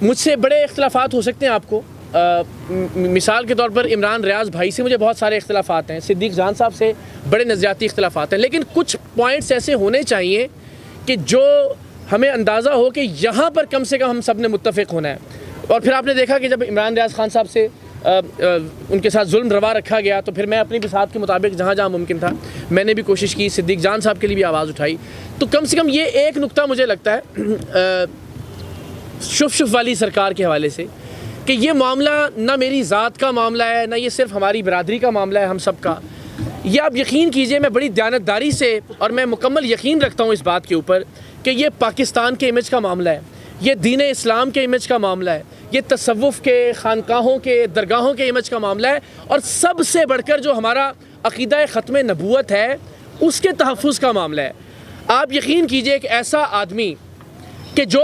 मुझसे बड़े इख्तलाफात हो सकते हैं आपको। मिसाल के तौर पर इमरान रियाज भाई से मुझे बहुत सारे इख्तलाफात हैं, सिद्दीक जान साहब से बड़े नज़रियाती इख्तलाफात हैं, लेकिन कुछ पॉइंट्स ऐसे होने चाहिए कि जो हमें अंदाज़ा हो कि यहाँ पर कम से कम हम सब ने मुत्तफ़िक होना है। और फिर आपने देखा कि जब इमरान रियाज खान साहब से उनके साथ जुल्म रवा रखा गया तो फिर मैं अपनी बिसात के मुताबिक जहाँ जहाँ मुमकिन था मैंने भी कोशिश की, सिद्दीक जान साहब के लिए भी आवाज़ उठाई। तो कम से कम ये एक नुक्ता मुझे लगता है शुफ शुफ वाली सरकार के हवाले से कि ये मामला ना मेरी ज़ात का मामला है, ना ये सिर्फ हमारी बरादरी का मामला है हम सब का। ये आप यकीन कीजिए, मैं बड़ी दयानतदारी से और मैं मुकम्मल यकीन रखता हूँ इस बात के ऊपर कि ये पाकिस्तान के इमेज का मामला है, ये दीन इस्लाम के इमेज का मामला है, ये तसव्वुफ़ के, खानकाहों के, दरगाहों के इमेज का मामला है, और सबसे बढ़कर जो हमारा अक़ीदा ख़त्म नबूवत है उसके तहफ़्फ़ुज़ का मामला है। आप यकीन कीजिए एक ऐसा आदमी कि जो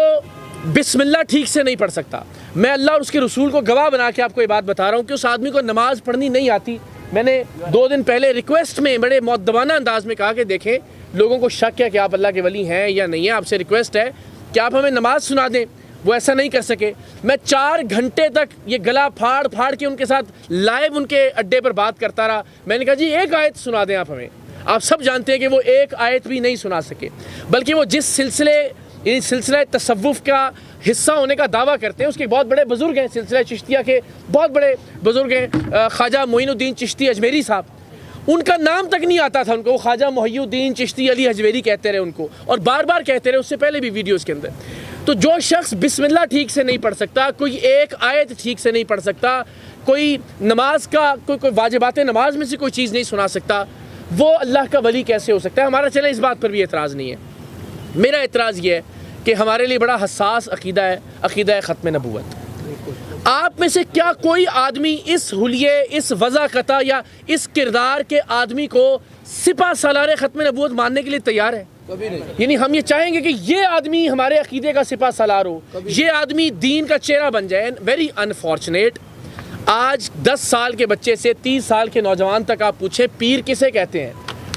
बिस्मिल्लाह ठीक से नहीं पढ़ सकता, मैं अल्लाह और उसके रसूल को गवाह बना के आपको ये बात बता रहा हूँ कि उस आदमी को नमाज़ पढ़नी नहीं आती। मैंने 2 दिन पहले रिक्वेस्ट में बड़े मुअद्दबाना अंदाज में कहा कि देखें, लोगों को शक है कि आप अल्लाह के वली हैं या नहीं है, आपसे रिक्वेस्ट है कि आप हमें नमाज़ सुना दें। वो ऐसा नहीं कर सके। मैं 4 घंटे तक ये गला फाड़ फाड़ के उनके साथ लाइव उनके अड्डे पर बात करता रहा। मैंने कहा जी एक आयत सुना दें आप हमें। आप सब जानते हैं कि वो एक आयत भी नहीं सुना सके, बल्कि वो जिस सिलसिला तसव्वुफ़ का हिस्सा होने का दावा करते हैं उसके बहुत बड़े बुज़ुर्ग हैं, सिलसिला चिश्तिया के बहुत बड़े बुज़ुर्ग हैं, ख्वाजा मोइनुद्दीन चिश्ती अजमेरी साहब। उनका नाम तक नहीं आता था उनको, वो ख्वाजा मोहिउद्दीन चिश्ती अली अजमेरी कहते रहे उनको, और बार बार कहते रहे उससे पहले भी वीडियोज़ के अंदर। तो जो शख्स बिस्मिल्लाह ठीक से नहीं पढ़ सकता, कोई एक आयत ठीक से नहीं पढ़ सकता, कोई नमाज का कोई वाजिबात नमाज में से कोई चीज़ नहीं सुना सकता, वो अल्लाह का वली कैसे हो सकता है। हमारा चले इस बात पर भी एतराज़ नहीं है। मेरा एतराज़ ये है कि हमारे लिए बड़ा हसास अक़ीदा है, अक़ीदा ख़त्म नबूवत। आप में से क्या कोई आदमी इस हुलिये, इस वज़ाक़ता या इस किरदार के आदमी को सिपा सालार ख़त्म नबूवत मानने के लिए तैयार है? कभी नहीं। यानी हम ये चाहेंगे कि ये आदमी हमारे अक़ीदे का सिपा सालार हो, ये आदमी दीन का चेहरा बन जाए। Very unfortunate. आज 10 साल के बच्चे से 30 साल के नौजवान तक आप पूछें पीर किसे कहते हैं,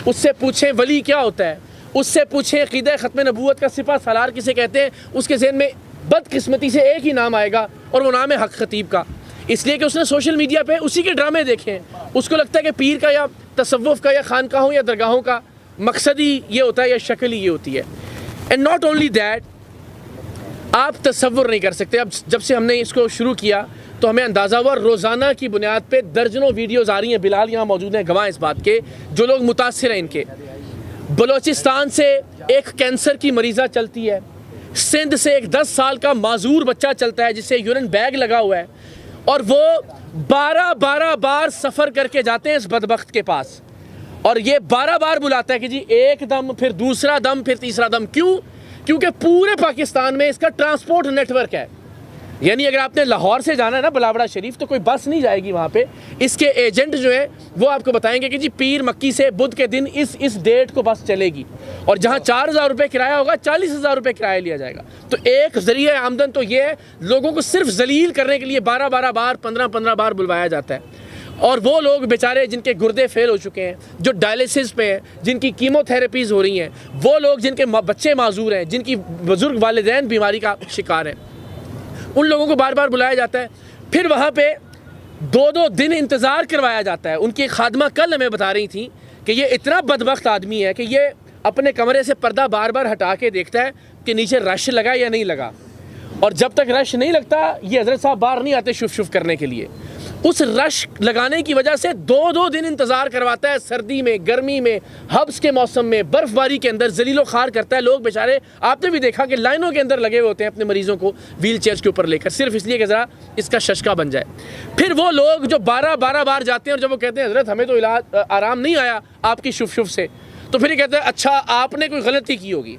उससे पूछें वली क्या होता है, उससे पूछें अक़ीदा ख़त्म नबूवत का सिपा सालार किसे कहते हैं, उसके ज़हन में बदकिस्मती से एक ही नाम आएगा और वो नाम है हक खतीब का। इसलिए कि उसने सोशल मीडिया पे उसी के ड्रामे देखे हैं। उसको लगता है कि पीर का या तसव्वुफ़ का या खानकाहों या दरगाहों का मकसद ही ये होता है या शक्ल ही ये होती है। एंड नॉट ओनली दैट, आप तसव्वुर नहीं कर सकते। अब जब से हमने इसको शुरू किया तो हमें अंदाज़ा हुआ, रोज़ाना की बुनियाद पे दर्जनों वीडियोज़ आ रही हैं। बिलाल यहाँ मौजूद हैं, गवाह इस बात के, जो लोग मुतासिर हैं इनके। बलोचिस्तान से एक कैंसर की मरीज़ा चलती है, सिंध से एक 10 साल का माजूर बच्चा चलता है जिसे यूरिन बैग लगा हुआ है, और वो 12 बार सफ़र करके जाते हैं इस बदबख्त के पास, और ये 12 बार बुलाता है कि जी एक दम, फिर दूसरा दम, फिर तीसरा दम। क्यों? क्योंकि पूरे पाकिस्तान में इसका ट्रांसपोर्ट नेटवर्क है। यानी अगर आपने लाहौर से जाना है ना बलावड़ा शरीफ, तो कोई बस नहीं जाएगी वहाँ पे। इसके एजेंट जो है वो आपको बताएंगे कि जी पीर मक्की से बुध के दिन इस डेट को बस चलेगी, और जहाँ 4,000 रुपये किराया होगा 40,000 रुपये किराया लिया जाएगा। तो एक ज़रिया आमदन तो ये है, लोगों को सिर्फ जलील करने के लिए 12 बार 15 बार बुलवाया जाता है। और वो लोग बेचारे जिनके गुर्दे फेल हो चुके हैं, जो डायलिसिस पे हैं, जिनकी कीमोथेरेपीज़ हो रही हैं, वो लोग जिनके बच्चे माजूर हैं, जिनकी बुज़ुर्ग वालिदैन बीमारी का शिकार हैं, उन लोगों को बार बार बुलाया जाता है। फिर वहाँ पे 2-2 दिन इंतज़ार करवाया जाता है। उनकी खादमा कल हमें बता रही थी कि ये इतना बदबख्त आदमी है कि ये अपने कमरे से पर्दा बार बार हटा के देखता है कि नीचे रश लगा या नहीं लगा, और जब तक रश नहीं लगता ये हज़रत साहब बाहर नहीं आते शुफ शुफ करने के लिए। उस रश लगाने की वजह से 2-2 दिन इंतज़ार करवाता है, सर्दी में, गर्मी में, हब्स के मौसम में, बर्फ़बारी के अंदर ज़लीलो ख़ार करता है। लोग बेचारे, आपने भी देखा कि लाइनों के अंदर लगे हुए होते हैं अपने मरीज़ों को व्हील चेयर्स के ऊपर लेकर, सिर्फ इसलिए कि ज़रा इसका शशका बन जाए। फिर वो लोग जो 12 बार जाते हैं और जब वो कहते हैं हज़रत हमें तो इलाज आराम नहीं आया आपकी शुफ शुफ से, तो फिर ये कहते हैं अच्छा आपने कोई गलती की होगी।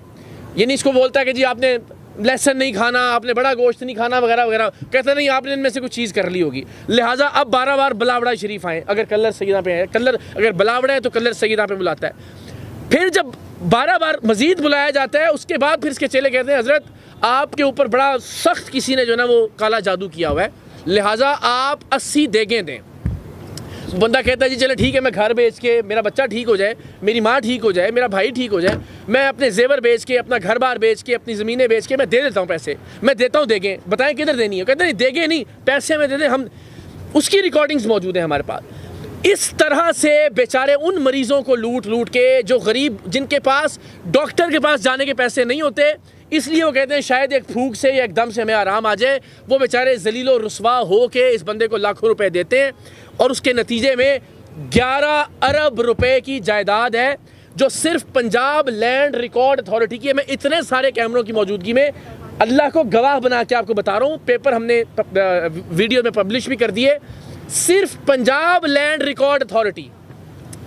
यानी इसको बोलता है कि जी आपने लहसुन नहीं खाना, आपने बड़ा गोश्त नहीं खाना वगैरह वगैरह। कहते नहीं आपने इनमें से कुछ चीज़ कर ली होगी, लिहाजा अब 12 बार बलावड़ा शरीफ आए। अगर कलर सईदा पे है, कलर अगर बलावड़ा है तो कलर सईदा पे बुलाता है। फिर जब 12 बार मज़ीद बुलाया जाता है, उसके बाद फिर इसके चेले कहते हैं हज़रत आपके ऊपर बड़ा सख्त किसी ने जो ना वो काला जादू किया हुआ है, लिहाजा आप 80 देगें दें। बंदा कहता है जी चले ठीक है, मैं घर बेच के मेरा बच्चा ठीक हो जाए, मेरी माँ ठीक हो जाए, मेरा भाई ठीक हो जाए, मैं अपने जेवर बेच के, अपना घर बार बेच के, अपनी ज़मीनें बेच के मैं दे देता हूँ पैसे, मैं देता हूँ, देंगे, बताएं किधर देनी है, कहते नहीं देंगे नहीं, पैसे में दे दें हम, उसकी रिकॉर्डिंग्स मौजूद हैं हमारे पास। इस तरह से बेचारे उन मरीज़ों को लूट लूट के, जो गरीब, जिनके पास डॉक्टर के पास जाने के पैसे नहीं होते, इसलिए वो कहते हैं शायद एक फूंक से या एकदम से हमें आराम आ जाए, वो बेचारे जलीलो रुस्वा हो के इस बंदे को लाखों रुपए देते हैं और उसके नतीजे में 11 अरब रुपए की जायदाद है जो सिर्फ पंजाब लैंड रिकॉर्ड अथॉरिटी की है। मैं इतने सारे कैमरों की मौजूदगी में अल्लाह को गवाह बना के आपको बता रहा हूँ, पेपर हमने वीडियो में पब्लिश भी कर दिए, सिर्फ पंजाब लैंड रिकॉर्ड अथॉरिटी,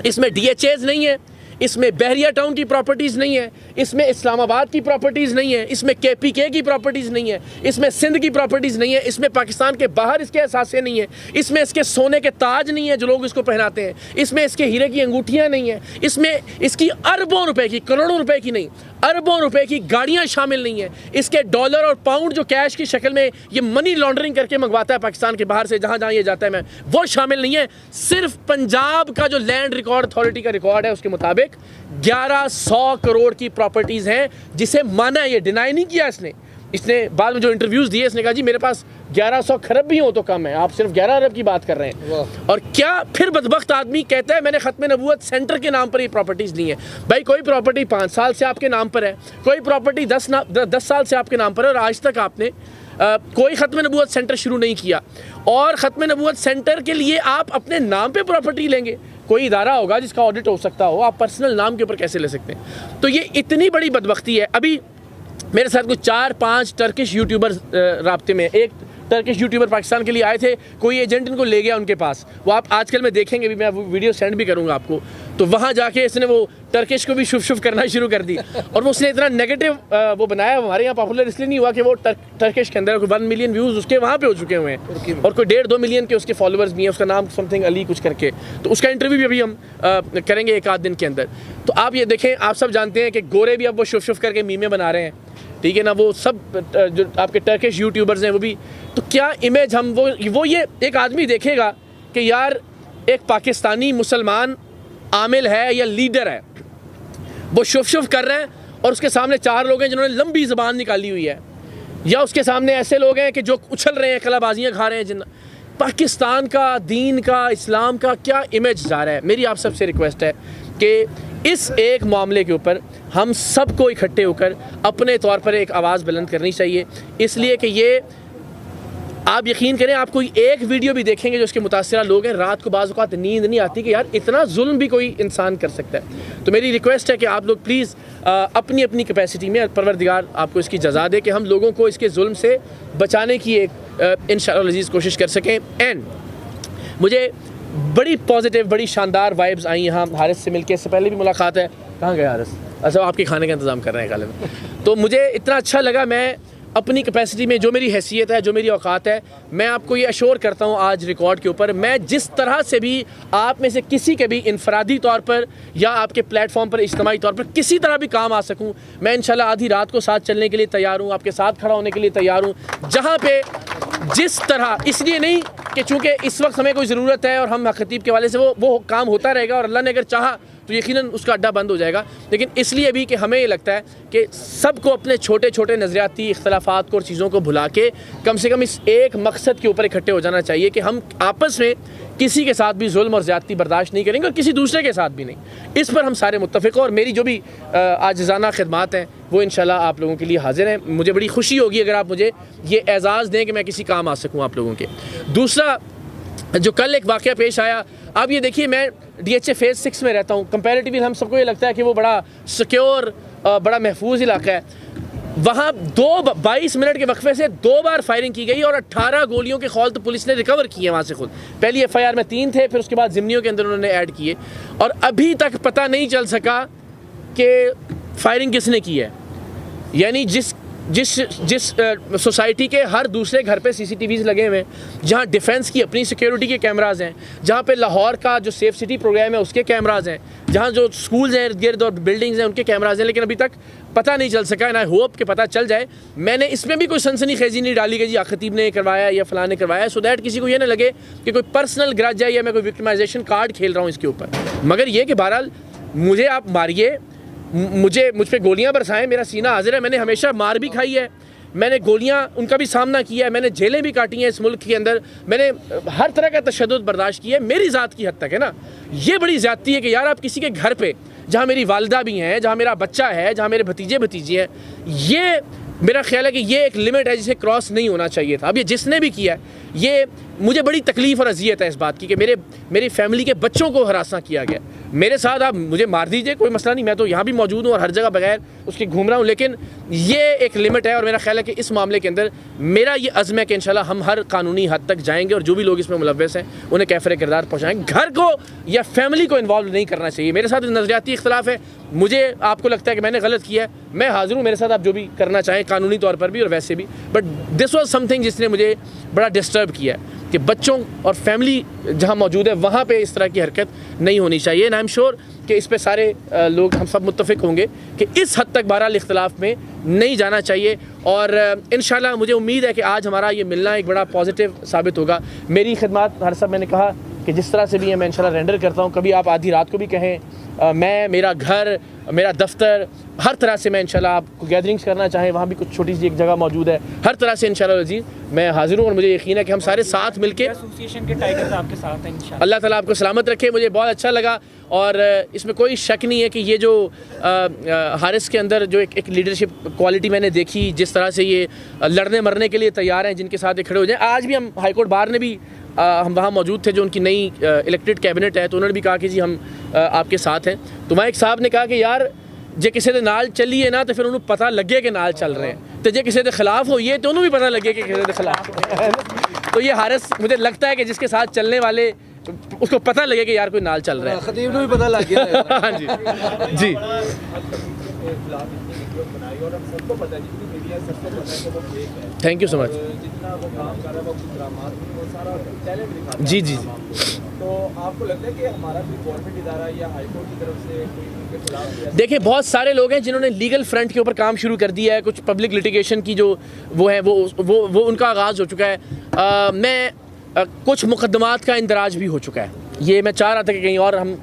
इसमें DHAs नहीं है, इसमें बहरिया टाउन की प्रॉपर्टीज़ नहीं है, इसमें इस्लामाबाद की प्रॉपर्टीज़ नहीं है, इसमें KPK की प्रॉपर्टीज़ नहीं है, इसमें सिंध की प्रॉपर्टीज़ नहीं है, इसमें पाकिस्तान के बाहर इसके असासे नहीं है, इसमें इसके सोने के ताज नहीं है जो लोग इसको पहनाते हैं, इसमें इसके हीरे की अंगूठियाँ नहीं है, इसमें इसकी अरबों रुपए की, करोड़ों रुपए की नहीं, अरबों रुपए की गाड़ियाँ शामिल नहीं है, इसके डॉलर और पाउंड जो कैश की शक्ल में ये मनी लॉन्ड्रिंग करके मंगवाता है पाकिस्तान के बाहर से, जहाँ जहाँ ये जाता है, मैं वो शामिल नहीं है। सिर्फ पंजाब का जो लैंड रिकॉर्ड अथॉरिटी का रिकॉर्ड है उसके मुताबिक 1100 करोड़ की प्रॉपर्टीज़ हैं, जिसे माना है, ये डिनाई नहीं किया इसने बाद में जो इंटरव्यूज़ दिए इसने कहा जी मेरे पास 1100 खरब भी हो तो कम है, आप सिर्फ 11 अरब की बात कर रहे हैं। और क्या फिर बदबख्त आदमी कहता है मैंने खत्म नबूवत सेंटर के नाम पर ये प्रॉपर्टीज़ ली हैं। भाई कोई प्रॉपर्टी 5 साल से आपके नाम पर है, कोई प्रॉपर्टी 10 साल से आपके नाम पर है और आज तक आपने कोई ख़त्म नबूवत सेंटर शुरू नहीं किया। और ख़त्म नबूवत सेंटर के लिए आप अपने नाम पे प्रॉपर्टी लेंगे, कोई इदारा होगा जिसका ऑडिट हो सकता हो, आप पर्सनल नाम के ऊपर कैसे ले सकते हैं? तो ये इतनी बड़ी बदबख्ती है। अभी मेरे साथ कुछ 4-5 टर्किश यूट्यूबर राब्ते में, एक टर्किश यूट्यूबर पाकिस्तान के लिए आए थे, कोई एजेंट इनको ले गया उनके पास, वो आप आजकल में देखेंगे भी, मैं वीडियो सेंड भी करूंगा आपको। तो वहाँ जाके इसने वो टर्किश को भी शुभ शुभ करना शुरू कर दी और वो उसने इतना नेगेटिव वो बनाया, हमारे यहाँ पॉपुलर इसलिए नहीं हुआ कि वो टर्किश के अंदर 1 मिलियन व्यूज़ उसके वहाँ पे हो चुके हुए हैं और कोई 1.5-2 मिलियन के उसके फॉलोअर्स भी हैं, उसका नाम समथिंग अली कुछ करके, तो उसका इंटरव्यू भी अभी हम करेंगे 1 आध दिन के अंदर। तो आप ये देखें, आप सब जानते हैं कि गोरे भी अब वो शुभ शुभ करके मीमे बना रहे हैं, ठीक है ना, वो सब जो आपके टर्किश यूट्यूबर्स हैं वो भी। तो क्या इमेज हम वो ये एक आदमी देखेगा कि यार एक पाकिस्तानी मुसलमान आमिल है या लीडर है, वो शुभ शुभ कर रहे हैं और उसके सामने 4 लोग हैं जिन्होंने लंबी ज़बान निकाली हुई है, या उसके सामने ऐसे लोग हैं कि जो उछल रहे हैं, कलाबाजियाँ खा रहे हैं, जिन पाकिस्तान का, दीन का, इस्लाम का क्या इमेज जा रहा है। मेरी आप सबसे रिक्वेस्ट है कि इस एक मामले के ऊपर हम सबको इकट्ठे होकर अपने तौर पर एक आवाज़ बुलंद करनी चाहिए, इसलिए कि ये आप यकीन करें, आप कोई एक वीडियो भी देखेंगे जो उसके मुतासिरा लोग हैं, रात को बाज़ औक़ात नींद नहीं आती कि यार इतना जुल्म भी कोई इंसान कर सकता है। तो मेरी रिक्वेस्ट है कि आप लोग प्लीज़ अपनी अपनी कैपेसिटी में परवरदिगार आपको इसकी जज़ा दे कि हम लोगों को इसके जुल्म से बचाने की एक इंशाअल्लाह अज़ीज़ कोशिश कर सकें। एंड मुझे बड़ी पॉजिटिव, बड़ी शानदार वाइब्स आई यहाँ हारिस से मिलके। इससे पहले भी मुलाकात है, कहाँ गए हारिस? अच्छा, आपके खाने का इंतज़ाम कर रहे हैं गालिब। तो मुझे इतना अच्छा लगा, मैं अपनी कैपेसिटी में जो मेरी हैसियत है, जो मेरी औकात है, मैं आपको ये अश्योर करता हूँ आज रिकॉर्ड के ऊपर, मैं जिस तरह से भी आप में से किसी के भी इनफरादी तौर पर या आपके प्लेटफॉर्म पर इज्तिमाई तौर पर किसी तरह भी काम आ सकूँ, मैं इंशाल्लाह आधी रात को साथ चलने के लिए तैयार हूँ, आपके साथ खड़ा होने के लिए तैयार हूँ, जहाँ पे जिस तरह, इसलिए नहीं कि चूँकि इस वक्त हमें कोई ज़रूरत है और हम खतीब के वाले से वो काम होता रहेगा और अल्लाह ने अगर चाहा तो यकीनन उसका अड्डा बंद हो जाएगा, लेकिन इसलिए भी कि हमें ये लगता है कि सबको अपने छोटे छोटे नज़रियाती इख्तलाफात को और चीज़ों को भुला के कम से कम इस एक मकसद के ऊपर इकट्ठे हो जाना चाहिए कि हम आपस में किसी के साथ भी जुल्म और ज़्यादती बर्दाश्त नहीं करेंगे और किसी दूसरे के साथ भी नहीं। इस पर हम सारे मुत्तफ़िक़ हैं और मेरी जो भी आजिज़ाना खिदमात हैं वो इंशाल्लाह आप लोगों के लिए हाजिर हैं। मुझे बड़ी खुशी होगी अगर आप मुझे ये एज़ाज़ दें कि मैं किसी काम आ सकूँ आप लोगों के। दूसरा, जो कल एक वाक़या पेश आया, अब ये देखिए, मैं DHA फेज़ 6 में रहता हूँ, कंपैरेटिवली हम सबको ये लगता है कि वो बड़ा सिक्योर, बड़ा महफूज इलाका है। वहाँ 22 मिनट के वक्फे से 2 बार फायरिंग की गई और 18 गोलियों के खौल तो पुलिस ने रिकवर किए वहाँ से खुद। पहली FIR में 3 थे, फिर उसके बाद ज़िम्नियों के अंदर उन्होंने ऐड किए और अभी तक पता नहीं चल सका कि फायरिंग किसने की है। यानी जिस जिस सोसाइटी के हर दूसरे घर पे CCTVs लगे हुए हैं, जहाँ डिफेंस की अपनी सिक्योरिटी के कैमराज हैं, जहाँ पे लाहौर का जो सेफ सिटी प्रोग्राम है उसके कैमराज हैं, जहाँ जो स्कूल्स हैं इर्द गिर्द और बिल्डिंग्स हैं उनके कैमराज हैं, लेकिन अभी तक पता नहीं चल सका। एंड आई होप कि पता चल जाए। मैंने इसमें भी कोई सनसनीखेजी नहीं डाली कि जी खतीब ने करवाया या फलां ने करवाया, सो दैट किसी को ये ना लगे कि कोई पर्सनल ग्रज है या मैं कोई विक्टिमाइजेशन कार्ड खेल रहा हूँ इसके ऊपर। मगर ये कि बहरहाल मुझे आप मारिए, मुझ पे गोलियां बरसाएं, मेरा सीना हाजिर है। मैंने हमेशा मार भी खाई है, मैंने गोलियां उनका भी सामना किया है, मैंने जेलें भी काटी हैं इस मुल्क के अंदर, मैंने हर तरह का तशद्दुद बर्दाश्त किया है, मेरी ज़ात की हद तक है ना। ये बड़ी ज़्यादती है कि यार आप किसी के घर पे, जहाँ मेरी वालदा भी हैं, जहाँ मेरा बच्चा है, जहाँ मेरे भतीजे भतीजी हैं, ये मेरा ख्याल है कि ये एक लिमिट है जिसे क्रॉस नहीं होना चाहिए था। अब ये जिसने भी किया है, ये मुझे बड़ी तकलीफ़ और अजियत है इस बात की कि मेरी फैमिली के बच्चों को हरासा किया गया। मेरे साथ आप मुझे मार दीजिए, कोई मसला नहीं, मैं तो यहाँ भी मौजूद हूँ और हर जगह बगैर उसके घूम रहा हूँ, लेकिन ये एक लिमिट है। और मेरा ख्याल है कि इस मामले के अंदर मेरा ये अज़्म है कि इंशाल्लाह हम हर कानूनी हद तक जाएंगे और जो भी लोग इसमें मुलव्वस हैं उन्हें कैफ़र किरदार पहुँचाएंगे। घर को या फैमिली को इन्वॉल्व नहीं करना चाहिए। मेरे साथ नज़रियाती इख्तलाफ है, मुझे आपको लगता है कि मैंने गलत किया है, मैं हाज़िर हूँ, मेरे साथ आप जो भी करना चाहें कानूनी तौर पर भी और वैसे भी। बट दिस वॉज समथिंग जिसने मुझे बड़ा डिस्टर्ब किया है कि बच्चों और फैमिली जहाँ मौजूद है वहाँ पे इस तरह की हरकत नहीं होनी चाहिए। एंड आई एम श्योर कि इस पे सारे लोग हम सब मुत्तफ़िक होंगे कि इस हद तक बहरहाल इख्तलाफ में नहीं जाना चाहिए। और इंशाल्लाह मुझे उम्मीद है कि आज हमारा ये मिलना एक बड़ा पॉजिटिव साबित होगा। मेरी खिदमत हर सब मैंने कहा कि जिस तरह से भी है मैं इंशाल्लाह रेंडर करता हूँ। कभी आप आधी रात को भी कहें, मैं, मेरा घर, मेरा दफ्तर, हर तरह से मैं इंशाल्लाह आपको गैदरिंग्स करना चाहें, वहाँ भी कुछ छोटी सी एक जगह मौजूद है, हर तरह से इंशाल्लाह अज़ीज़ मैं हाज़िर हूँ। और मुझे यकीन है कि हम सारे साथ मिलके एसोसिएशन के टाइगर्स आपके साथ हैं इंशाल्लाह। अल्लाह ताला आपको सलामत रखे। मुझे बहुत अच्छा लगा और इसमें कोई शक नहीं है कि ये जो हारिस के अंदर जो एक लीडरशिप क्वालिटी मैंने देखी, जिस तरह से ये लड़ने मरने के लिए तैयार हैं, जिनके साथ ये खड़े हो जाएँ। आज भी हम हाईकोर्ट बार ने भी हम वहाँ मौजूद थे, जो उनकी नई इलेक्टेड कैबिनेट है, तो उन्होंने भी कहा कि जी हम आपके साथ हैं। तो वहाँ एक साहब ने कहा कि यार जे किसी के नाल चलिए ना तो फिर उन्होंने पता लगे कि नाल चल रहे हैं, तो जे किसी के खिलाफ होइए तो उन्होंने भी पता लगे कि किसी के खिलाफ। तो ये हारिस मुझे लगता है कि जिसके साथ चलने वाले उसको पता लगे कि यार कोई नाल चल रहा है। खतीब ने भी पता लग गया। हाँ जी जी थैंक यू सो मच। जी जी तो आपको लगता है कि हमारा कोई गवर्नमेंट इदारा या हाई कोर्ट की तरफ से कोई उनके खिलाफ? देखिए बहुत सारे लोग हैं जिन्होंने लीगल फ्रंट के ऊपर काम शुरू कर दिया है। कुछ पब्लिक लिटिगेशन की जो वो है वो उनका आगाज़ हो चुका है। कुछ मुकदमात का इंदराज भी हो चुका है। ये मैं चाह रहा था कि कहीं और हम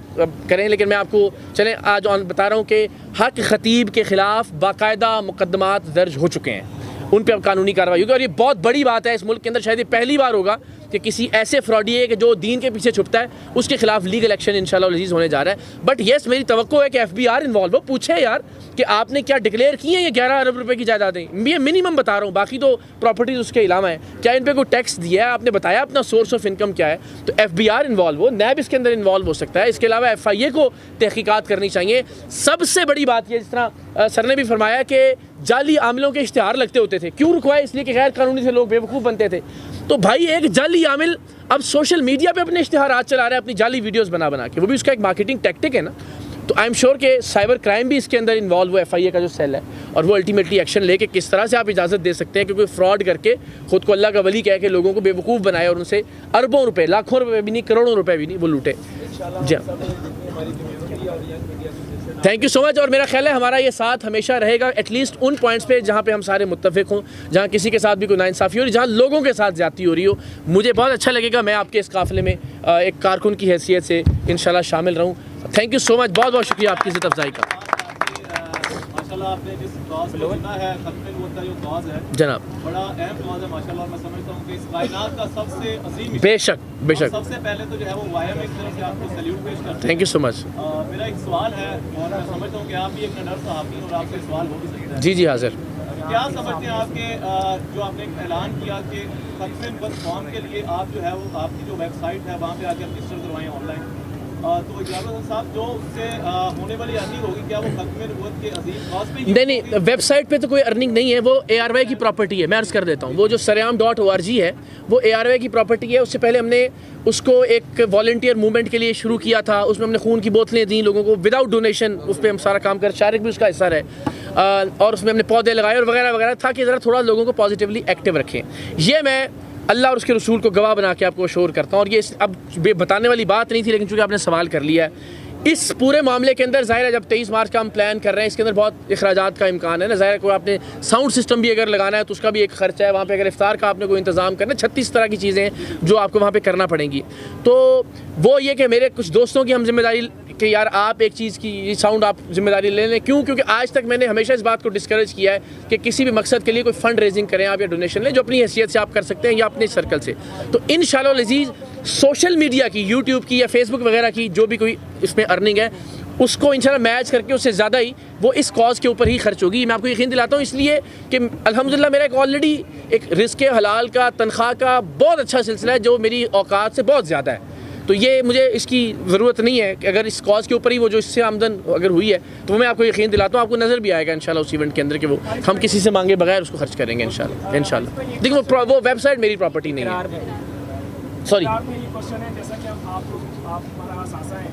करें, लेकिन मैं आपको चलें आज बता रहा हूँ कि हक खतीब के ख़िलाफ़ बाकायदा मुकदमात दर्ज हो चुके हैं, उन पर अब कानूनी कार्रवाई होगी। और ये बहुत बड़ी बात है इस मुल्क के अंदर, शायद ये पहली बार होगा कि किसी ऐसे फ्रॉडिये के जो दीन के पीछे छुपता है उसके खिलाफ लीगल एक्शन इंशाल्लाह अज़ीज़ होने जा रहा है। बट येस मेरी तवक्को है कि FBI इन्वॉल्व हो, पूछे यार कि आपने क्या डिक्लेयर किए हैं ये 11 अरब रुपए की जायदादें। ये मिनिमम बता रहा हूँ, बाकी तो प्रॉपर्टीज़ उसके अलावा है। क्या इन पर कोई टैक्स दिया है, आपने बताया अपना सोर्स ऑफ इनकम क्या है? तो FBI इन्वॉल्व हो, नैब इसके अंदर इन्वॉल्व हो सकता है। इसके अलावा FIA को तहकीकात करनी चाहिए। सबसे बड़ी बात यह, जिस तरह सर ने भी फरमाया कि जाली आमिलों के इश्तिहार लगते होते थे, क्यों रुकवाए? इसलिए कि गैर कानूनी से लोग बेवकूफ़ बनते थे। तो भाई एक जाली आमिल अब सोशल मीडिया पे अपने इश्तिहारात चला रहा है, अपनी जाली वीडियोस बना के, वो भी उसका एक मार्केटिंग टैक्टिक है ना। तो आई एम श्योर कि साइबर क्राइम भी इसके अंदर इन्वॉल्व हुआ, FIA का जो सेल है, और वो अल्टीमेटली एक्शन लेके किस तरह से आप इजाज़त दे सकते हैं कि कोई फ्रॉड करके खुद को अल्लाह का वली कह के लोगों को बेवकूफ़ बनाए और उनसे अरबों रुपए, लाखों रुपए भी नहीं, करोड़ों रुपए भी नहीं वो लूटे। जी थैंक यू सो मच। और मेरा ख्याल है हमारा ये साथ हमेशा रहेगा, एटलीस्ट उन पॉइंट्स पे जहाँ पे हम सारे मुत्तफ़िक हों, जहाँ किसी के साथ भी कोई नाइंसाफ़ी हो रही, जहाँ लोगों के साथ ज़्यादती हो रही हो। मुझे बहुत अच्छा लगेगा मैं आपके इस काफ़िले में एक कारकुन की हैसियत से इंशाल्लाह शामिल रहूँ। थैंक यू सो मच, बहुत बहुत शुक्रिया आपकी इज़्ज़त अफ़ज़ाई का। माशाल्लाह आपने जिस कॉज को चुना है, खत्म नबूवत का जो कॉज है जनाब, बड़ा अहम कॉज है माशाल्लाह। और मैं समझता हूँ कि इस कायनात का सबसे अजीम मिशन, बेशक बेशक, सबसे पहले तो जो है वो YM की तरफ से आपको सैल्यूट पेश करते हैं। Thank you so much. मेरा एक सवाल है और मैं समझता हूँ कि आप भी एक नर्स सहाफ़ी और आपसे सवाल हो भी सकता है। जी जी हाजिर। क्या समझते हैं आपके जो आपने एक ऐलान किया कि खत्म नबूवत फॉर्म के लिए आप जो है वो आपकी जो वेबसाइट है वहाँ पे आके रजिस्टर करवाएं ऑनलाइन, तो इजाज़त साहब जो उससे होने वाली अर्निंग होगी, क्या वो खत्म नबूवत के अजीम कॉज पे? नहीं, वेबसाइट पे तो कोई अर्निंग नहीं है, वो ARY की प्रॉपर्टी है। मैं अर्ज़ कर देता हूँ, वो जो saryam.org है वो ARY की प्रॉपर्टी है। उससे पहले हमने उसको एक वॉलंटियर मूवमेंट के लिए शुरू किया था, उसमें हमने खून की बोतलें दी लोगों को विदाउट डोनेशन, उस पर हम सारा काम कर, शारिक भी उसका हिस्सा रहे। और उसमें हमने पौधे लगाए और वगैरह वगैरह, ताकि ज़रा थोड़ा लोगों को पॉजिटिवली एक्टिव रखें। ये मैं अल्लाह और उसके रसूल को गवाह बना के आपको शोर करता हूँ। और ये अब बताने वाली बात नहीं थी, लेकिन चूँकि आपने सवाल कर लिया है, इस पूरे मामले के अंदर ज़ाहिर है जब 23 मार्च का हम प्लान कर रहे हैं, इसके अंदर बहुत अखराजात का इम्कान है ना। ज़ाहिर है कोई आपने साउंड सिस्टम भी अगर लगाना है तो उसका भी एक खर्चा है, वहाँ पे अगर इफ्तार का आपने कोई इंतज़ाम करना है, 36 तरह की चीज़ें हैं जो आपको वहाँ पे करना पड़ेंगी। तो वो ये कि मेरे कुछ दोस्तों की हम जिम्मेदारी कि यार आप एक चीज़ की साउंड आप जिम्मेदारी ले लें। क्यों? क्योंकि आज तक मैंने हमेशा इस बात को डिस्करेज किया है कि किसी भी मकसद के लिए कोई फ़ंड रेजिंग करें आप या डोनेशन लें, जो अपनी हैसियत से आप कर सकते हैं या अपने सर्कल से। तो इंशाअल्लाह अज़ीज़ सोशल मीडिया की, यूट्यूब की या फेसबुक वगैरह की जो भी कोई इसमें अर्निंग है, उसको इंशाल्लाह मैच करके उससे ज़्यादा ही वो इस कॉज़ के ऊपर ही खर्च होगी। मैं आपको यकीन दिलाता हूँ, इसलिए कि अल्हम्दुलिल्लाह मेरा एक ऑलरेडी एक रिस्क हलाल का, तनख्वाह का बहुत अच्छा सिलसिला है जो मेरी औकात से बहुत ज़्यादा है। तो ये मुझे इसकी ज़रूरत नहीं है कि अगर इस कॉज़ के ऊपर ही वो जो इससे आमदन अगर हुई है तो मैं आपको यकीन दिलाता हूँ, आपको नज़र भी आएगा इंशाल्लाह उस इवेंट के अंदर कि वो हम किसी से मांगे बगैर उसको खर्च करेंगे इंशाल्लाह। देखो वो वेबसाइट मेरी प्रॉपर्टी नहीं है। सॉरी, क्वेश्चन है, जैसा कि आप हमारा सासा है,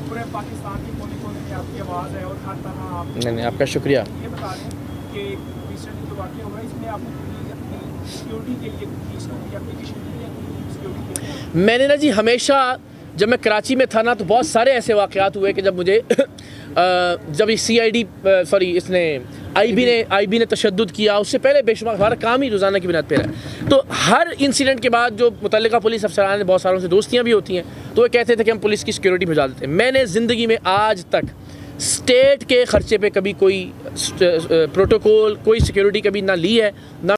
पूरे पाकिस्तान की कोने-कोने में आपकी आवाज़ है और हर तरह आप नहीं आपका शुक्रिया। ये बता दें कि रिसेंटली जो वाक़या हुआ इसमें आपने अपनी सिक्योरिटी के लिए कोई एप्लीकेशन दी है सिक्योरिटी के लिए? मैंने ना जी हमेशा जब मैं कराची में था ना तो बहुत सारे ऐसे वाक़यात हुए कि जब मुझे जब CID इसने IB ने तशद्दुद किया, उससे पहले बेशुमार हमारा काम ही रोज़ाना की बुनियाद पर है। तो हर इंसिडेंट के बाद जो मुतल्लिका पुलिस अफसरान ने बहुत सारों से दोस्तियाँ भी होती हैं, तो वो कहते थे कि हम पुलिस की सिक्योरिटी भिजा देते हैं। मैंने ज़िंदगी में आज तक स्टेट के ख़र्चे पे कभी कोई प्रोटोकॉल, कोई सिक्योरिटी कभी ना ली है ना